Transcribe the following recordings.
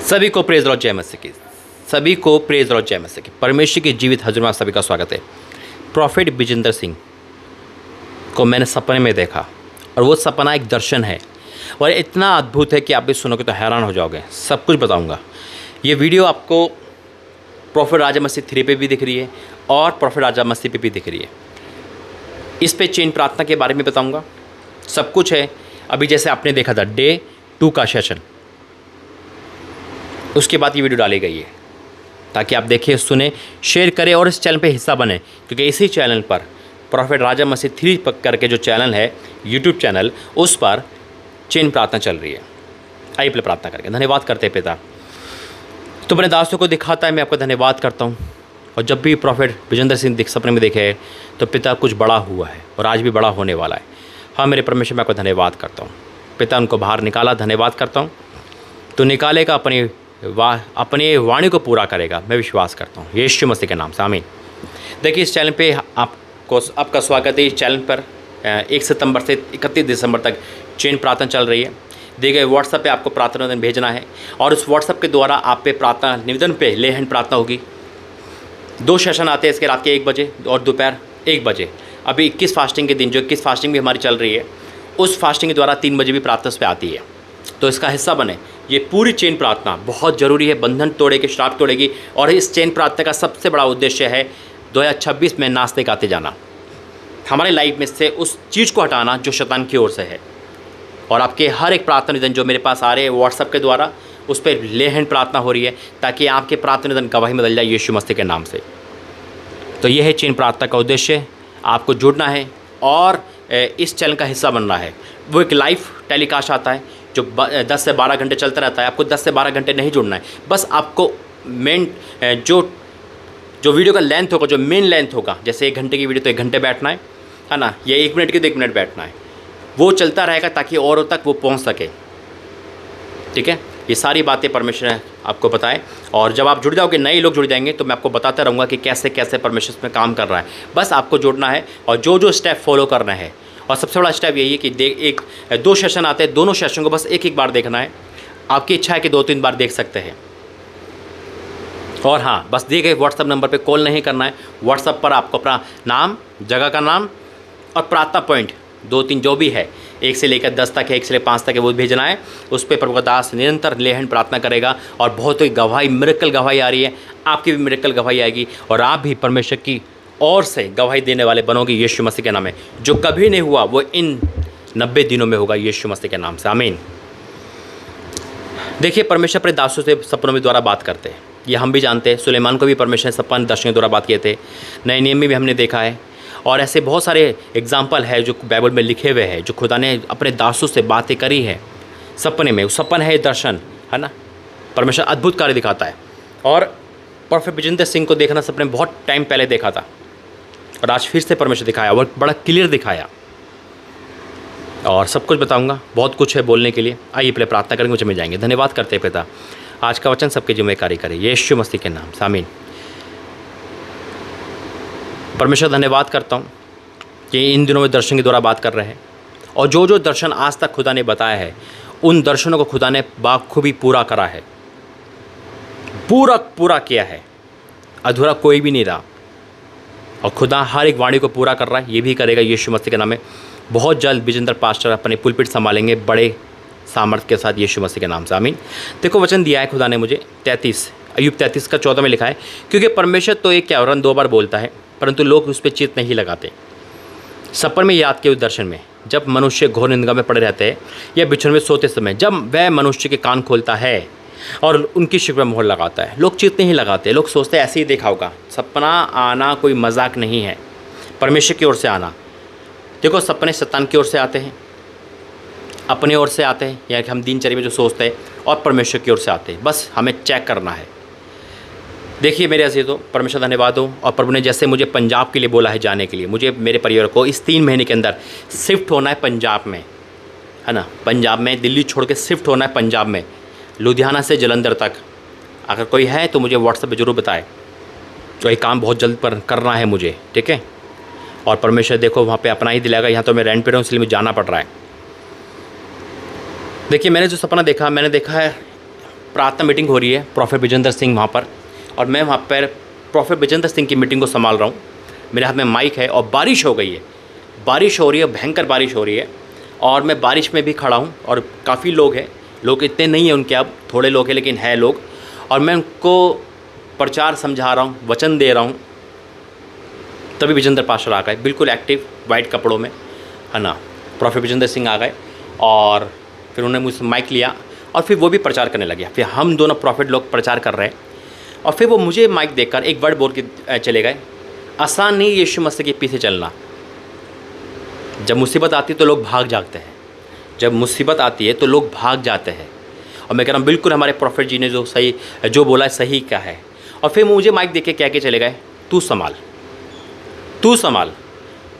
सभी को praise Lord जय मसीह की। सभी को प्रेज लॉर्ड जय मसीह की। परमेश्वर की जीवित हजूर में सभी का स्वागत है। प्रॉफिट विजेंद्र सिंह को मैंने सपने में देखा और वो सपना एक दर्शन है और इतना अद्भुत है कि आप भी सुनोगे तो हैरान हो जाओगे। सब कुछ बताऊंगा। ये वीडियो आपको प्रॉफिट राजा मसीह 3 पे भी दिख रही है और प्रॉफिट राजा मसीह पे भी दिख रही है। इस पे चेन प्रार्थना के बारे में बताऊंगा। सब कुछ है। अभी जैसे आपने देखा था डे 2 का सेशन, उसके बाद ये वीडियो डाली गई है ताकि आप देखें, सुने, शेयर करें और इस चैनल पे हिस्सा बने, क्योंकि इसी चैनल पर प्रॉफिट राजा मसीह 3 करके जो चैनल है यूट्यूब चैनल, उस पर चेन प्रार्थना चल रही है। आइए पहले प्रार्थना करके धन्यवाद करते हैं पिता। तो अपने दासों को दिखाता है, मैं आपका धन्यवाद करता हूँ। और जब भी प्रॉफिट विजेंद्र सिंह सपने में देखे तो पिता कुछ बड़ा हुआ है और आज भी बड़ा होने वाला है। हाँ मेरे परमेश्वर, मैं आपका धन्यवाद करता हूँ। पिता उनको बाहर निकाला, धन्यवाद करता हूँ। तो निकालेगा, अपनी वाणी को पूरा करेगा, मैं विश्वास करता हूँ यीशु मसीह के नाम से, आमीन। देखिए इस चैनल पे आपका स्वागत है। इस चैनल पर 1 सितंबर से 31 दिसंबर तक चेन प्रार्थना चल रही है। दिए गए व्हाट्सएप पे आपको प्रार्थना निवेदन भेजना है और उस व्हाट्सएप के द्वारा आप पे प्रार्थना निवेदन पे लेहन प्रार्थना होगी। 2 सेशन आते हैं इसके, रात के 1 बजे और दोपहर 1 बजे। अभी 21 फास्टिंग के दिन, जो 21 फास्टिंग भी हमारी चल रही है, उस फास्टिंग के द्वारा 3 बजे भी प्रार्थना उस पर आती है। तो इसका हिस्सा बने। ये पूरी चेन प्रार्थना बहुत ज़रूरी है, बंधन तोड़ेगी, श्राप तोड़ेगी। और इस चेन प्रार्थना का सबसे बड़ा उद्देश्य है 2026 में नाचते गाते जाना, हमारे लाइफ में से उस चीज़ को हटाना जो शैतान की ओर से है। और आपके हर एक प्रार्थना निवेदन जो मेरे पास आ रहे हैं व्हाट्सएप के द्वारा, उस पर लेहन प्रार्थना हो रही है ताकि आपके प्रार्थना निवेदन गवाही में बदल जाए यीशु मसीह के नाम से। तो यह है चेन प्रार्थना का उद्देश्य। आपको जुड़ना है और इस चैनल का हिस्सा बनना है। वो एक लाइव टेलीकास्ट आता है जो 10 से 12 घंटे चलता रहता है। आपको 10 से 12 घंटे नहीं जुड़ना है, बस आपको मेन जो वीडियो का लेंथ होगा, जो मेन लेंथ होगा, जैसे 1 घंटे की वीडियो तो 1 घंटे बैठना है ना, या 1 मिनट की तो 1 मिनट बैठना है। वो चलता रहेगा ताकि औरों तक वो पहुंच सके। ठीक है, ये सारी बातें परमेश्वर ने आपको बताएं। और जब आप जुड़ जाओगे, नए लोग जुड़ जाएंगे, तो मैं आपको बताता रहूँगा कि कैसे कैसे परमेश्वर इसमें काम कर रहा है। बस आपको जुड़ना है और जो स्टेप फॉलो करना है। और सबसे बड़ा स्टेप यही है कि 2 सेशन आते हैं, दोनों सेशन को बस एक बार देखना है। आपकी इच्छा है कि 2-3 बार देख सकते हैं। और हाँ, बस दिए गए व्हाट्सएप नंबर पे कॉल नहीं करना है। व्हाट्सएप पर आपको अपना नाम, जगह का नाम और प्रार्थना पॉइंट 2-3 जो भी है, 1 से लेकर 10 तक है, 1 से लेकर 5 तक है, वो भेजना है। उस पर प्रभु का दास निरंतर लेहन प्रार्थना करेगा और बहुत ही गवाही, मिरेकल गवाही आ रही है। आपकी भी मिरेकल गवाही आएगी और आप भी परमेश्वर की और से गवाही देने वाले बनोगे यीशु मसीह के नाम में। जो कभी नहीं हुआ वो इन 90 दिनों में होगा यीशु मसीह के नाम से, आमीन। देखिए परमेश्वर अपने दासों से सपनों में द्वारा बात करते हैं, ये हम भी जानते हैं। सुलेमान को भी परमेश्वर ने सपन दर्शन के द्वारा बात किए थे। नए नियम में भी हमने देखा है। और ऐसे बहुत सारे एग्जाम्पल है जो बाइबल में लिखे हुए हैं, जो खुदा ने अपने दासों से बातें करी है सपने में। सपन है दर्शन, है ना। परमेश्वर अद्भुत कार्य दिखाता है। और प्रॉफिट विजेंद्र सिंह को देखना सपने में बहुत टाइम पहले देखा था और आज फिर से परमेश्वर दिखाया, और बड़ा क्लियर दिखाया। और सब कुछ बताऊंगा, बहुत कुछ है बोलने के लिए। आइए पहले प्रार्थना करेंगे, मुझे मिल जाएंगे। धन्यवाद करते हैं पिता, आज का वचन सबके जिम्मेदारी करे यीशु मसीह के नाम से, आमीन। परमेश्वर धन्यवाद करता हूँ कि इन दिनों में दर्शन के द्वारा बात कर रहे हैं। और जो दर्शन आज तक खुदा ने बताया है, उन दर्शनों को खुदा ने बाखूबी पूरा करा है, पूरा किया है। अधूरा कोई भी नहीं रहा। और खुदा हर एक वाणी को पूरा कर रहा है, ये भी करेगा यीशु मसीह के नाम में। बहुत जल्द विजेंद्र पास्टर अपने पुलपिट संभालेंगे बड़े सामर्थ्य के साथ यीशु मसीह के नाम से, आमीन। देखो वचन दिया है खुदा ने मुझे 33 अय्यूब 33 का 14 में लिखा है, क्योंकि परमेश्वर तो एक क्या वरन 2 बार बोलता है, परंतु लोग उस पर चित्त नहीं लगाते। सपन में याद के उस दर्शन में, जब मनुष्य घोर निंदा में पड़े रहते हैं या बिछड़ में सोते समय, जब वह मनुष्य के कान खोलता है और उनकी शिक में मोहर लगाता है, लोग चित्त नहीं लगाते। लोग सोचते हैं ऐसे ही देखा होगा। सपना आना कोई मजाक नहीं है, परमेश्वर की ओर से आना। देखो सपने शैतान की ओर से आते हैं, अपने ओर से आते हैं, या कि हम दिनचर्या में जो सोचते हैं, और परमेश्वर की ओर से आते हैं। बस हमें चेक करना है। देखिए मेरे ऐसे तो परमेश्वर धन्यवाद हो। और प्रभु ने जैसे मुझे पंजाब के लिए बोला है जाने के लिए, मुझे मेरे परिवार को इस 3 महीने के अंदर शिफ्ट होना है पंजाब में, है ना। पंजाब में, दिल्ली छोड़ के शिफ्ट होना है पंजाब में, लुधियाना से जलंधर तक। अगर कोई है तो मुझे व्हाट्सएप पे ज़रूर बताए। तो ये काम बहुत जल्द पर करना है मुझे, ठीक है। और परमेश्वर देखो वहाँ पे अपना ही दिलाएगा। यहाँ तो मैं रेंट पे रहा हूँ, इसलिए मुझे जाना पड़ रहा है। देखिए मैंने जो सपना देखा, मैंने देखा है प्रार्थना मीटिंग हो रही है, प्रॉफेट विजेंद्र सिंह वहाँ पर, और मैं वहाँ पर प्रॉफेट विजेंद्र सिंह की मीटिंग को संभाल रहा हूँ। मेरे हाथ में माइक है और बारिश हो गई है, बारिश हो रही है, भयंकर बारिश हो रही है, और मैं बारिश में भी खड़ा हूँ और काफ़ी लोग हैं, लोग इतने नहीं हैं उनके, अब थोड़े लोग हैं लेकिन है लोग, और मैं उनको प्रचार समझा रहा हूँ, वचन दे रहा हूँ। तभी विजेंद्र पास्टर आ गए, बिल्कुल एक्टिव वाइट कपड़ों में, है ना। प्रॉफेट विजेंद्र सिंह आ गए और फिर उन्होंने मुझसे माइक लिया और फिर वो भी प्रचार करने लगे। फिर हम दोनों प्रॉफिट लोग प्रचार कर रहे हैं और फिर वो मुझे माइक देकर एक वर्ड बोल के चले गए, आसान नहीं यीशु मसीह के पीछे चलना। जब मुसीबत आती है तो लोग भाग जाते हैं, जब मुसीबत आती है तो लोग भाग जाते हैं। और मैं कह रहा हूँ बिल्कुल हमारे प्रॉफिट जी ने जो बोला है सही क्या है। और फिर मुझे माइक दे के कह के चले गए, तू संभाल, तू संभाल।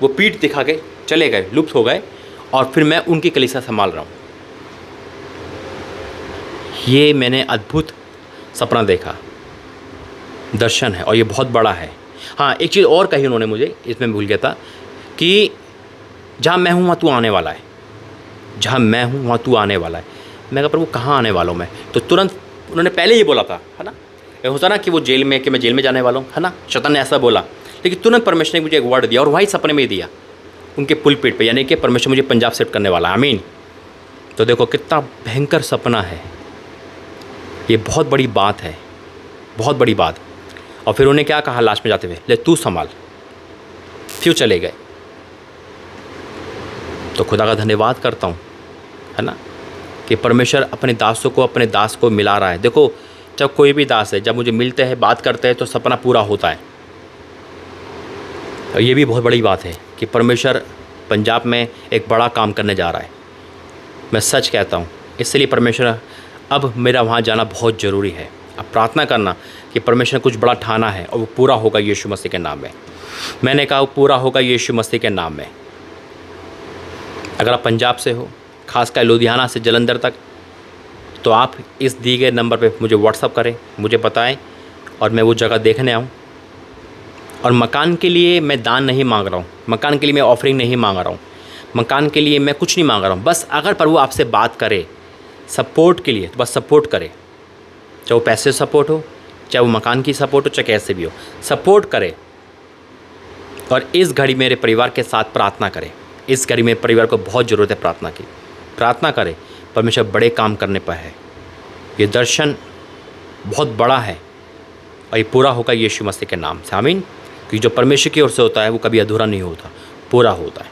वो पीठ दिखा के चले गए, लुप्त हो गए, और फिर मैं उनकी कलीसिया संभाल रहा हूँ। ये मैंने अद्भुत सपना देखा, दर्शन है, और ये बहुत बड़ा है। हाँ, एक चीज़ और कही उन्होंने मुझे, इसमें भूल गया था, कि जहाँ मैं हूँ वहाँ तू आने वाला है, जहाँ मैं हूँ वहाँ तू आने वाला है। मैं कहा प्रभु कहाँ आने वाला हूँ मैं? तो तुरंत उन्होंने पहले ये बोला था, है ना, ये होता ना कि वो जेल में, कि मैं जेल में जाने वाला हूँ, है ना, शैतान ने ऐसा बोला, लेकिन तुरंत परमेश्वर ने मुझे एक वर्ड दिया और वही सपने में दिया उनके पुलपिट पे, यानी कि परमेश्वर मुझे पंजाब शिफ्ट करने वाला है। आमीन। तो देखो कितना भयंकर सपना है, ये बहुत बड़ी बात है, बहुत बड़ी बात। और फिर उन्हें क्या कहा लास्ट में जाते हुए, ले तू संभाल, फिर चले गए। तो खुदा का धन्यवाद करता हूँ, है ना, कि परमेश्वर अपने दासों को, अपने दास को मिला रहा है। देखो जब कोई भी दास है, जब मुझे मिलते हैं, बात करते हैं, तो सपना पूरा होता है। और ये भी बहुत बड़ी बात है कि परमेश्वर पंजाब में एक बड़ा काम करने जा रहा है। मैं सच कहता हूँ, इसलिए परमेश्वर अब मेरा वहाँ जाना बहुत ज़रूरी है। अब प्रार्थना करना कि परमेश्वर ने कुछ बड़ा ठाना है और वो पूरा होगा यीशु मसीह के नाम में। मैंने कहा वो पूरा होगा यीशु मसीह के नाम में। अगर आप पंजाब से हो, खासकर लुधियाना से जलंधर तक, तो आप इस दिए गए नंबर पे मुझे व्हाट्सअप करें, मुझे बताएं और मैं वो जगह देखने आऊँ। और मकान के लिए मैं दान नहीं मांग रहा हूँ, मकान के लिए मैं ऑफरिंग नहीं मांग रहा हूँ, मकान के लिए मैं कुछ नहीं मांग रहा हूँ। बस अगर प्रभु आपसे बात करे सपोर्ट के लिए, तो बस सपोर्ट करे, चाहे वो पैसे सपोर्ट हो, चाहे वो मकान की सपोर्ट हो, चाहे कैसे भी हो, सपोर्ट करे। और इस घड़ी मेरे परिवार के साथ प्रार्थना करें। इस घड़ी मेरे परिवार को बहुत ज़रूरत है प्रार्थना की। प्रार्थना करें, परमेश्वर बड़े काम करने पर है। ये दर्शन बहुत बड़ा है और ये पूरा होगा यीशु मसीह के नाम से। आमीन। कि जो परमेश्वर की ओर से होता है वो कभी अधूरा नहीं होता, पूरा होता है।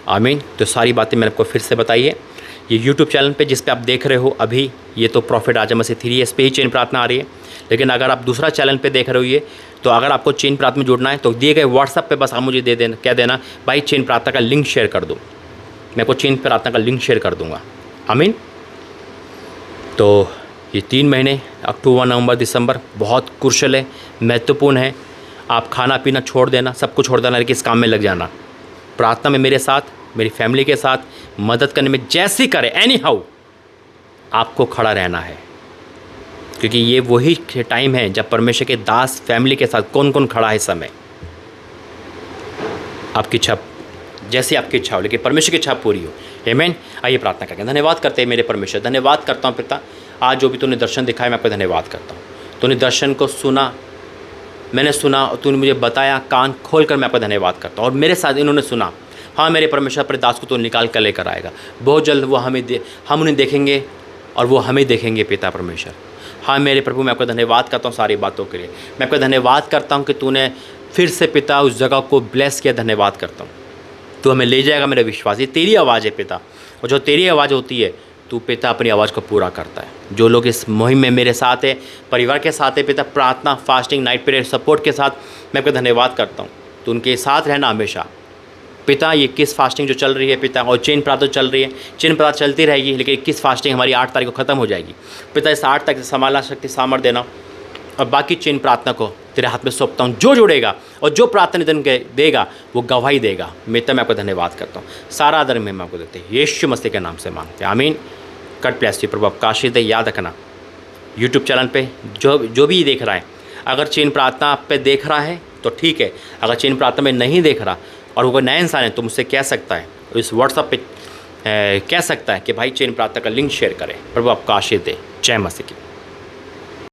आमीन। तो सारी बातें मैंने आपको फिर से बताई है। ये यूट्यूब चैनल पे जिस पे आप देख रहे हो अभी, ये तो प्रॉफिट राजा मसीह 3 इस पे ही चेन प्रार्थना आ रही है। लेकिन अगर आप दूसरा चैनल पे देख रहे हो ये, तो अगर आपको चेन प्रार्थना में जुड़ना है तो दिए गए व्हाट्सअप पे बस आप मुझे दे देना, कह देना भाई चेन प्रार्थना का लिंक शेयर कर दो, मैं आपको चेन प्रार्थना का लिंक शेयर कर दूँगा। आमीन। तो ये 3 महीने अक्टूबर, नवंबर, दिसंबर बहुत क्रूशियल है, महत्वपूर्ण है। आप खाना पीना छोड़ देना, सब कुछ छोड़ देना, लेकिन इस काम में लग जाना। प्रार्थना में मेरे साथ, मेरी फैमिली के साथ मदद करने में जैसी करे, एनी हाउ आपको खड़ा रहना है। क्योंकि ये वही टाइम है जब परमेश्वर के दास फैमिली के साथ कौन कौन खड़ा है इस समय। आपकी इच्छा जैसी आपकी इच्छा हो, लेकिन परमेश्वर की इच्छा पूरी हो। आमीन। आइए प्रार्थना करें। धन्यवाद करते हैं मेरे परमेश्वर, धन्यवाद करता हूँ पिता, आज जो भी तूने दर्शन दिखाया मैं आपका धन्यवाद करता हूँ। तूने दर्शन को सुना, मैंने सुना और तूने मुझे बताया, कान खोल कर मैं आपका धन्यवाद करता हूँ। और मेरे साथ इन्होंने सुना। हाँ मेरे परमेश्वर, अपने दास को तो निकाल कर लेकर आएगा बहुत जल्द। वो हम उन्हें देखेंगे और वो हमें देखेंगे पिता परमेश्वर। हाँ मेरे प्रभु, मैं आपका धन्यवाद करता हूँ सारी बातों के लिए। मैं आपका धन्यवाद करता हूँ कि तूने फिर से पिता उस जगह को ब्लेस किया। धन्यवाद करता हूँ, तू हमें ले जाएगा। मेरा विश्वास, ये तेरी आवाज़ है पिता, और जो तेरी आवाज़ होती है तू पिता अपनी आवाज़ को पूरा करता है। जो लोग इस मुहिम में मेरे साथ है, परिवार के साथ है पिता, प्रार्थना, फास्टिंग, नाइट प्रेयर सपोर्ट के साथ, मैं आपका धन्यवाद करता हूँ। तो उनके साथ रहना हमेशा पिता। ये 21 फास्टिंग जो चल रही है पिता, और चेन प्रार्थना चल रही है, चेन प्रार्थना चलती रहेगी, लेकिन 21 फास्टिंग हमारी 8 तारीख को ख़त्म हो जाएगी पिता। इस 8 तारीख से संभालना, शक्ति, सामर्थ देना, और बाकी चेन प्रार्थना को तेरे हाथ में सौंपता हूँ। जो जुड़ेगा और जो प्रार्थना निधन देगा वो गवाही देगा। मैं आपको धन्यवाद करता हूँ। सारा आदर में आपको देते हैं, यीशु मसीह के नाम से मांगते हैं। आमीन। कट प्लेस प्रभु आपका आशीष दे। याद रखना यूट्यूब चैनल पे जो भी देख रहा है, अगर चेन प्रार्थना आप पे देख रहा है तो ठीक है, अगर चेन प्रार्थना में नहीं देख रहा और वो कोई नया इंसान है तो मुझसे कह सकता है, इस व्हाट्सअप पे कह सकता है कि भाई चेन प्रार्थना का लिंक शेयर करें। प्रभु आपका आशीष दे। जय मसीह की।